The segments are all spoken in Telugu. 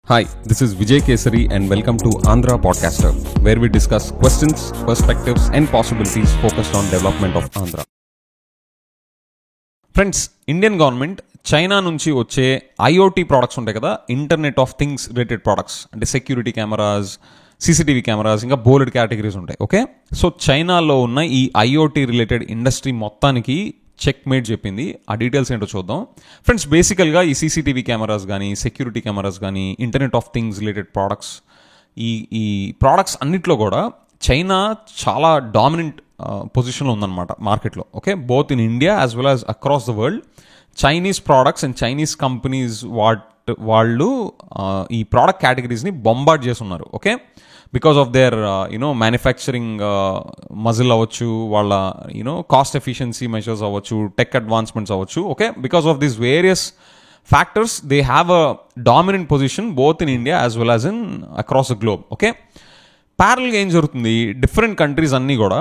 Hi, this is Vijay Kesari and welcome to Andhra Podcaster, where we discuss questions, perspectives and possibilities focused on development of Andhra. Friends, Indian government China నుంచి వచ్చే ఐఓటీ ప్రోడక్ట్స్ ఉంటాయి కదా, internet of things related products అంటే సెక్యూరిటీ కెమెరాస్, సీసీటీవీ కెమెరాస్, ఇంకా బోలెడ్ కేటగిరీస్ ఉంటాయి. ఓకే, సో చైనాలో ఉన్న ఈ ఐఓటీ రిలేటెడ్ ఇండస్ట్రీ మొత్తానికి చెక్ మేట్ చెప్పింది. ఆ డీటెయిల్స్ ఏంటో చూద్దాం. ఫ్రెండ్స్, బేసికల్గా ఈ సీసీటీవీ కెమెరాస్ కానీ, సెక్యూరిటీ కెమెరాస్ కానీ, internet of things related products, ఈ ప్రోడక్ట్స్ అన్నిట్లో కూడా చైనా చాలా డామినెంట్ పొజిషన్లో ఉందన్నమాట మార్కెట్లో. Okay, both in India as well as across the world Chinese products and Chinese companies వాళ్ళు ఈ ప్రోడక్ట్ కేటగిరీస్ని బొంబార్డ్ చేస్తున్నారు. Okay, because of their manufacturing muscle అవ్వచ్చు, వాళ్ళ కాస్ట్ ఎఫిషియన్సీ మెజర్స్ అవ్వచ్చు, టెక్ అడ్వాన్స్మెంట్స్ అవ్వచ్చు. Okay, because of these various factors they have a dominant position both in India as well as in across the globe. Okay, ప్యారల్గా ఏం జరుగుతుంది, డిఫరెంట్ కంట్రీస్ అన్నీ కూడా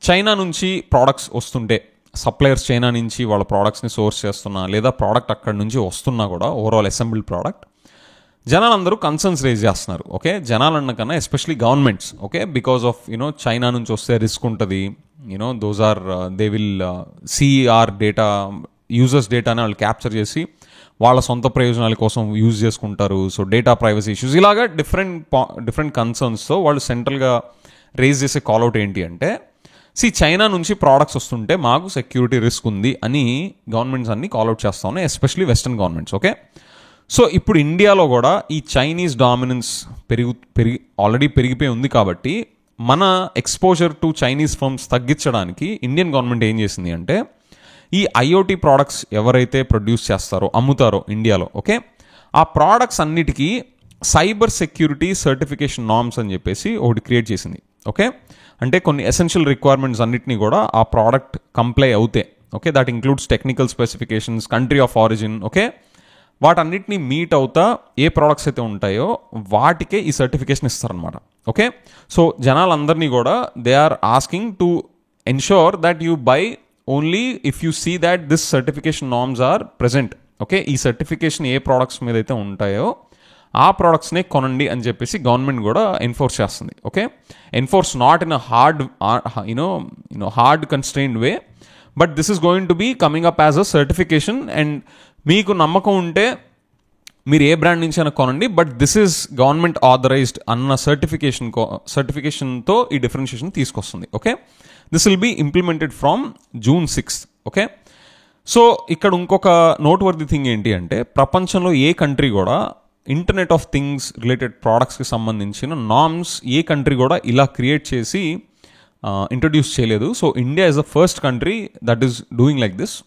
చైనా నుంచి ప్రోడక్ట్స్ వస్తుంటే, సప్లయర్స్ చైనా నుంచి వాళ్ళ ప్రోడక్ట్స్ని సోర్స్ చేస్తున్నా, లేదా ప్రోడక్ట్ అక్కడి నుంచి వస్తున్నా కూడా ఓవరాల్ అసెంబ్ల్డ్ ప్రోడక్ట్, జనాలందరూ కన్సర్న్స్ రేజ్ చేస్తున్నారు. ఓకే, జనాలన్న కన్నా especially governments. Okay, because of China నుంచి వస్తే రిస్క్ ఉంటుంది, దోస్ ఆర్ దే విల్ సిఆర్ డేటా, యూజర్స్ డేటాని వాళ్ళు క్యాప్చర్ చేసి వాళ్ళ సొంత ప్రయోజనాల కోసం యూజ్ చేసుకుంటారు. సో డేటా ప్రైవసీ ఇష్యూస్, ఇలాగా డిఫరెంట్ కన్సర్న్స్తో వాళ్ళు సెంట్రల్గా రేజ్ చేసే కాల్అవుట్ ఏంటి అంటే, చైనా నుంచి ప్రోడక్ట్స్ వస్తుంటే మాకు సెక్యూరిటీ రిస్క్ ఉంది అని గవర్నమెంట్స్ అన్ని కాల్అవుట్ చేస్తా ఉన్నాయి, especially western governments. Okay, so ఇప్పుడు ఇండియాలో కూడా ఈ చైనీస్ డామినెన్స్ ఆల్రెడీ పెరిగిపోయి ఉంది. కాబట్టి మన ఎక్స్పోజర్ టు చైనీస్ ఫర్మ్స్ తగ్గించడానికి ఇండియన్ గవర్నమెంట్ ఏం చేసింది అంటే, ఈ ఐఓటీ ప్రోడక్ట్స్ ఎవరైతే ప్రొడ్యూస్ చేస్తారో, అమ్ముతారో ఇండియాలో, ఓకే, ఆ ప్రోడక్ట్స్ అన్నిటికీ సైబర్ సెక్యూరిటీ సర్టిఫికేషన్ నార్మ్స్ అని చెప్పేసి ఒకటి క్రియేట్ చేసింది. ఓకే, అంటే కొన్ని ఎసెన్షియల్ రిక్వైర్మెంట్స్ అన్నిటినీ కూడా ఆ ప్రోడక్ట్ కంప్లై అవుతాయి. Okay, that includes technical specifications, country of origin. Okay, వాటన్నిటిని మీట్ అవుతా ఏ ప్రోడక్ట్స్ అయితే ఉంటాయో వాటికే ఈ సర్టిఫికేషన్ ఇస్తారనమాట. ఓకే, సో జనాలందరినీ కూడా they are asking to ensure that you buy only if you see that this certification norms are present. Okay, ఈ సర్టిఫికేషన్ ఏ ప్రోడక్ట్స్ మీద అయితే ఉంటాయో ఆ ప్రోడక్ట్స్నే కొనండి అని చెప్పేసి గవర్నమెంట్ కూడా ఎన్ఫోర్స్ చేస్తుంది. Okay, enforce not in a hard constrained way, but this is going to be coming up as a certification. And మీకు నమ్మకం ఉంటే మీరు ఏ బ్రాండ్ నుంచి అయినా కొనండి, but this is government authorised అన్న సర్టిఫికేషన్తో ఈ డిఫరెన్షియేషన్ తీసుకొస్తుంది. Okay, this will be implemented from June 6th. Okay, so ఇక్కడ ఇంకొక నోట్ వర్ది థింగ్ ఏంటి అంటే, ప్రపంచంలో ఏ కంట్రీ కూడా ఇంటర్నెట్ ఆఫ్ థింగ్స్ రిలేటెడ్ ప్రోడక్ట్స్కి సంబంధించిన నార్మ్స్ ఏ కంట్రీ కూడా ఇలా క్రియేట్ చేసి ఇంట్రడ్యూస్ చేయలేదు. So India is the first country that is doing like this.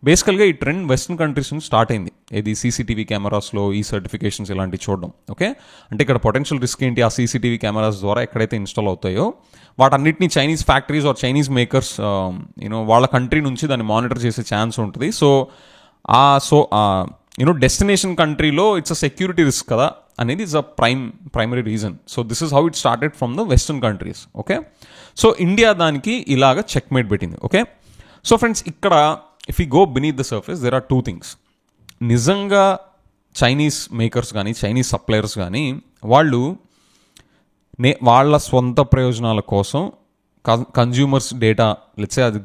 బేసికల్గా ఈ ట్రెండ్ వెస్టర్న్ కంట్రీస్ నుంచి స్టార్ట్ అయింది. ఇది సీసీటీవీ కెమెరాస్లో ఈ సర్టిఫికేషన్స్ ఇలాంటివి చూడడం. ఓకే, అంటే ఇక్కడ పొటెన్షియల్ రిస్క్ ఏంటి, ఆ సీసీటీవీ కెమెరాస్ ద్వారా ఎక్కడైతే ఇన్స్టాల్ అవుతాయో వాటన్నిటిని Chinese factories or Chinese makers వాళ్ళ కంట్రీ నుంచి దాన్ని మానిటర్ చేసే ఛాన్స్ ఉంటుంది. సో డెస్టినేషన్ కంట్రీలో ఇట్స్ అ సెక్యూరిటీ రిస్క్ కదా అనేది it's a primary reason. So this is how it started from the western countries. Okay, so India దానికి ఇలాగ చెక్ మేట్ పెట్టింది. ఓకే, సో ఫ్రెండ్స్, ఇక్కడ if you go beneath the surface there are two things. నిజంగా చైనీస్ మేకర్స్ కానీ, చైనీస్ సప్లయర్స్ కానీ వాళ్ళు వాళ్ళ స్వంత ప్రయోజనాల కోసం కన్జ్యూమర్స్ డేటా, లెట్స్ సే అది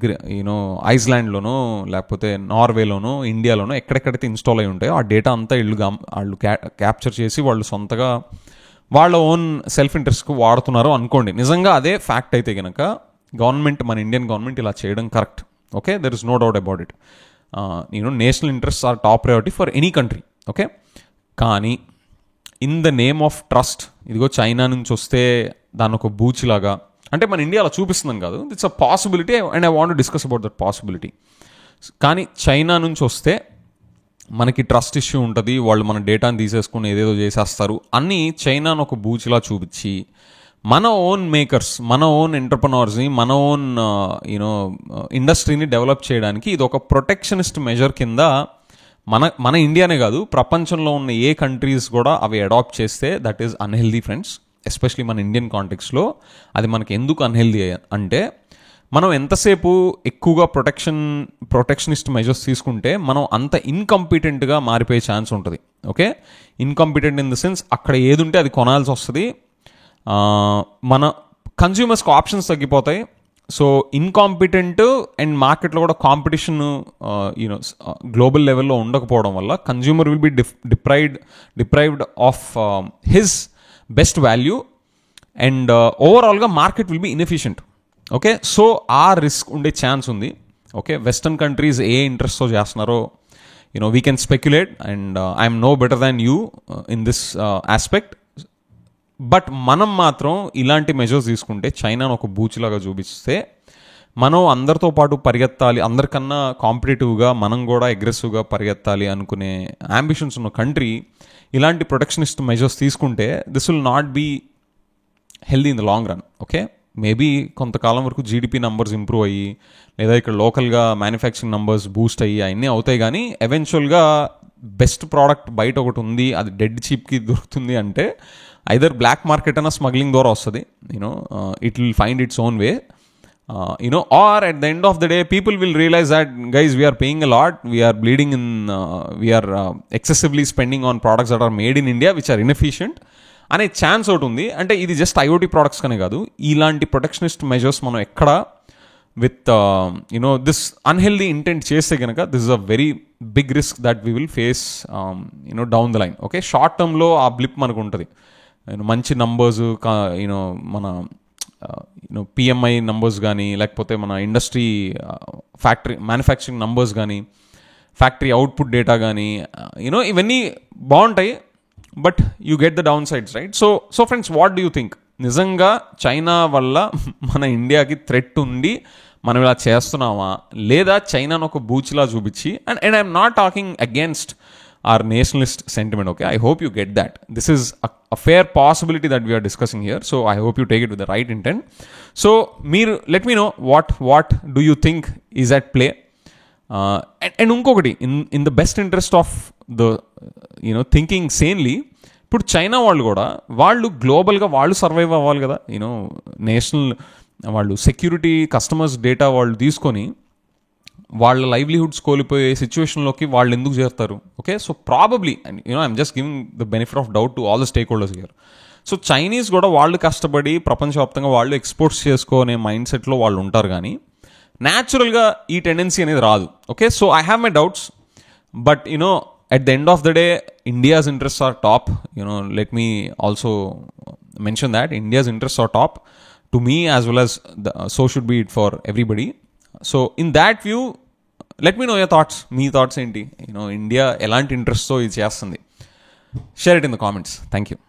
ఐస్లాండ్లోనో లేకపోతే నార్వేలోనో ఇండియాలోనో ఎక్కడెక్కడైతే ఇన్స్టాల్ అయి ఉంటాయో ఆ డేటా అంతా వాళ్ళు క్యాప్చర్ చేసి వాళ్ళు సొంతగా వాళ్ళ ఓన్ సెల్ఫ్ ఇంట్రెస్ట్కి వాడుతున్నారు అనుకోండి. నిజంగా అదే ఫ్యాక్ట్ అయితే కనుక గవర్నమెంట్, మన ఇండియన్ గవర్నమెంట్ ఇలా చేయడం correct. Okay, there is no doubt about it. National interest are top priority for any country. Okay, కానీ in the name of trust, ఇదిగో చైనా నుంచి వస్తే దాని ఒక బూచిలాగా, అంటే మన ఇండియా అలా చూపిస్తుందని కాదు, it's a possibility and I want to discuss about that possibility. కానీ చైనా నుంచి వస్తే మనకి ట్రస్ట్ ఇష్యూ ఉంటుంది, వాళ్ళు మన డేటాని తీసేసుకుని ఏదేదో చేసేస్తారు అని చైనాను ఒక బూచిలా చూపించి మన ఓన్ మేకర్స్, మన ఓన్ ఎంటర్ప్రెన్యూర్స్ని, మన ఓన్ ఇండస్ట్రీని డెవలప్ చేయడానికి ఇది ఒక ప్రొటెక్షనిస్ట్ మెజర్ కింద మన ఇండియానే కాదు ప్రపంచంలో ఉన్న ఏ కంట్రీస్ కూడా అవి అడాప్ట్ చేస్తే that is unhealthy friends. Especially మన ఇండియన్ కాంటెక్స్లో అది మనకి ఎందుకు అన్హెల్దీ అంటే, మనం ఎంతసేపు ఎక్కువగా ప్రొటెక్షనిస్ట్ మెజర్స్ తీసుకుంటే మనం అంత ఇన్కంపిటెంట్గా మారిపోయే ఛాన్స్ ఉంటుంది. Okay, incompetent in the sense అక్కడ ఏది ఉంటే అది కొనాల్సి వస్తుంది. మన కన్జ్యూమర్స్కి ఆప్షన్స్ తగ్గిపోతాయి. సో ఇన్కాంపిటెంట్ అండ్ మార్కెట్లో కూడా కాంపిటీషన్ గ్లోబల్ లెవెల్లో ఉండకపోవడం వల్ల consumer will be deprived of his best value and ఓవరాల్గా market will be inefficient. Okay, so ఆ రిస్క్ ఉండే ఛాన్స్ ఉంది. ఓకే, వెస్టర్న్ కంట్రీస్ ఏ ఇంట్రెస్ట్తో చేస్తున్నారో we can speculate and I'm no better than you in this aspect. But మనం మాత్రం ఇలాంటి మెజర్స్ తీసుకుంటే చైనాను ఒక బూచిలాగా చూపిస్తే మనం అందరితో పాటు పరిగెత్తాలి, అందరికన్నా కాంపిటేటివ్గా మనం కూడా అగ్రెసివ్గా పరిగెత్తాలి అనుకునే అంబిషన్స్ ఉన్న కంట్రీ ఇలాంటి ప్రొటెక్షనిస్ట్ మెజర్స్ తీసుకుంటే this will not be healthy in the long run. Okay, maybe కొంతకాలం వరకు జీడిపి నంబర్స్ ఇంప్రూవ్ అయ్యి లేదా ఇక్కడ లోకల్గా మ్యానుఫ్యాక్చరింగ్ నంబర్స్ బూస్ట్ అయ్యి అవన్నీ అవుతాయి. కానీ ఎవెన్చువల్గా బెస్ట్ ప్రోడక్ట్ బయట ఒకటి ఉంది, అది డెడ్ చీప్కి దొరుకుతుంది అంటే ఐదర్ బ్లాక్ మార్కెట్ అన్న స్మగ్లింగ్ ద్వారా వస్తుంది. It will find its own way. Or at the end of the day, people will realize that, guys, we are paying a lot, we are bleeding in, we are excessively spending on products that are made in India, which are inefficient. అనే ఛాన్స్ ఒకటి ఉంది. అంటే ఇది జస్ట్ ఐఓటీ ప్రోడక్ట్స్ కనే కాదు, ఇలాంటి ప్రొటెక్షనిస్ట్ మెజర్స్ మనం ఎక్కడ విత్ దిస్ అన్హెల్దీ ఇంటెంట్ చేస్తే కనుక this is a very big risk that we will face down the line. Okay, short టర్మ్లో ఆ బ్లిప్ మనకు ఉంటుంది, మంచి నంబర్స్ మన పిఎంఐ నంబర్స్ కానీ లేకపోతే మన ఇండస్ట్రీ ఫ్యాక్టరీ మ్యానుఫ్యాక్చరింగ్ నంబర్స్ కానీ ఫ్యాక్టరీ అవుట్పుట్ డేటా కానీ ఇవన్నీ బాగుంటాయి. But you get the down sides, right? So friends, what do you think? నిజంగా చైనా వల్ల మన ఇండియాకి థ్రెట్ ఉండి మనం ఇలా చేస్తున్నామా, లేదా చైనాను ఒక బూచిలా చూపించి, and I'm not talking against our nationalist sentiment, okay? I hope you get that. This is a fair possibility that we are discussing here, so I hope you take it with the right intent. So let me know what do you think is at play, and unkokati in the best interest of the thinking sanely. ఇప్పుడు చైనా వాళ్ళు గ్లోబల్గా వాళ్ళు సర్వైవ్ అవ్వాలి కదా, నేషనల్ వాళ్ళు సెక్యూరిటీ కస్టమర్స్ డేటా వాళ్ళు తీసుకొని వాళ్ళ లైవ్లీహుడ్స్ కోల్పోయే సిచ్యువేషన్లోకి వాళ్ళు ఎందుకు చేరుతారు? Okay, so probably I'm just giving the benefit of doubt to all the stakeholders here. So Chinese కూడా వాళ్ళు కష్టపడి ప్రపంచవ్యాప్తంగా వాళ్ళు ఎక్స్పోర్ట్స్ చేసుకునే మైండ్ సెట్లో వాళ్ళు ఉంటారు, కానీ న్యాచురల్గా ఈ టెండెన్సీ అనేది రాదు. Okay, so I have my doubts, but at the end of the day, India's interests are top. Let me also mention that India's interests are top to me, as well as so should be it for everybody. So in that view, let me know your thoughts. Me thoughts enti, India elanti interest so idi chestundi. Share it in the comments. Thank you.